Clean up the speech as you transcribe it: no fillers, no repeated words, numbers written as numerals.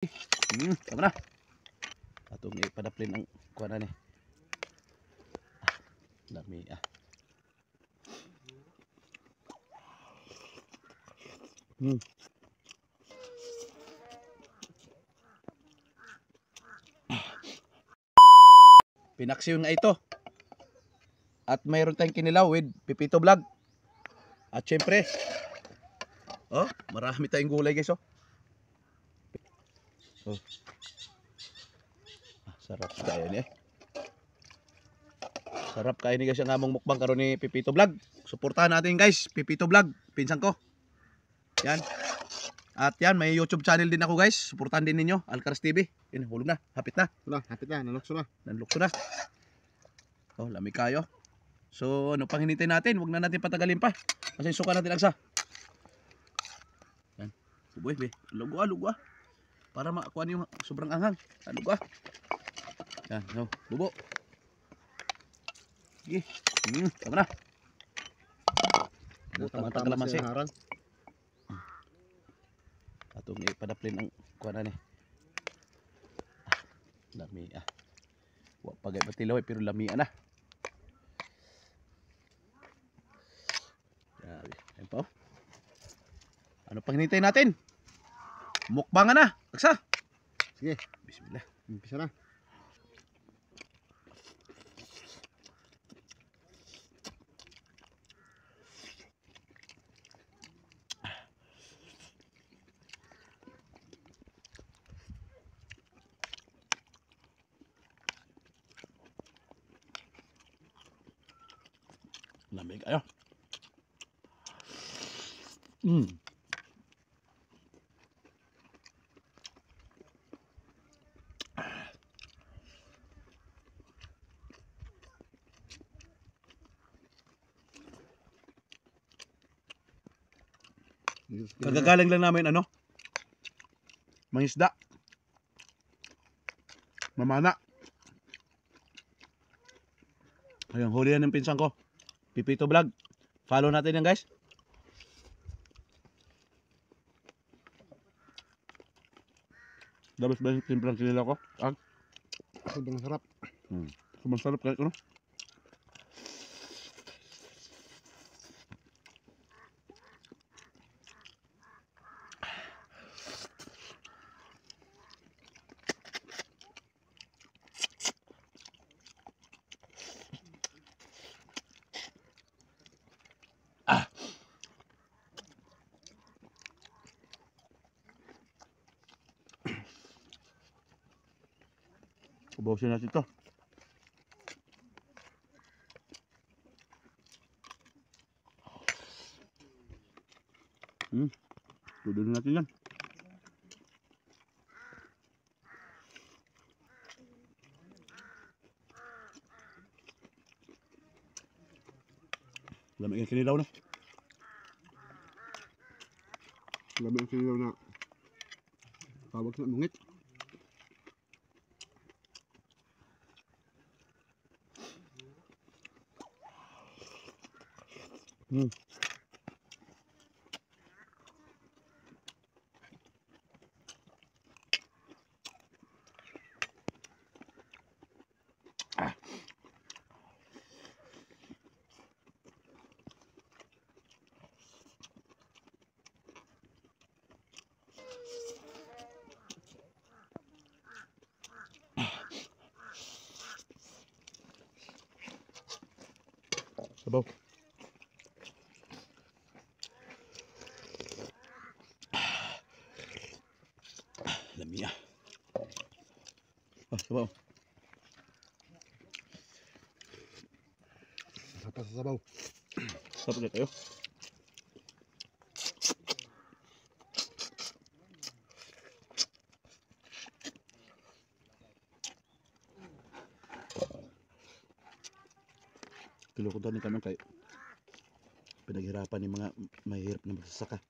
Tama na. Atong ipadaplin ang kuha na ni. Dami Pinaksiyon nga ito. At mayroon tayong kinilaw with Pipito Vlog. At syempre, marami tayong gulay guys. Sarap kayo ni Sarap kayo ni guys ang among mukbang karon ni Pipito Vlog. Suportahan natin guys, Pipito Vlog, pinsan ko. Yan. At yan, may YouTube channel din ako guys. Suportahan din ninyo, Alcaraz TV. Yan, hulog na, hapit na. Hapit na, nanlukso na. Nanlukso na. Lamig kayo. So, ano pang hinintay natin? Huwag na natin patagalin pa. Kasi suka natin agsa. Yan. Uboy, be. Lugwa. Para makakuha yung sobrang anghang. Lugwa. Yan, bubo. Sige. Tama na. Butang kalamansi. Atong ipadaplin ang kuha na ni. Lami Wa pagay patilaw pero lami na. Yan po. Ano pang hinintay natin? Mukbangan na. Aksa. Sige. Bismillah. Umpisa na. Lamig kayo. Kagagaling lang namin mangisda. Mamana. Ayun, huli yan ng pinsan ko. Pipito Vlog. Follow natin yan guys. Dabas ba yung timbrang kilala ko? Sobrang sarap. Sobrang sarap kahit ano. Ubusin natin ito. Tudunin natin yan. Lamig ang kinilaw na. Lamig ang kinilaw na. Tawag na mungit. Sabaw. Lami sabaw. Sarap sa sabaw. Sarap ulit kayo. Kilukutan ni kami kay pinaghirapan ng mga mahirap na magsasaka.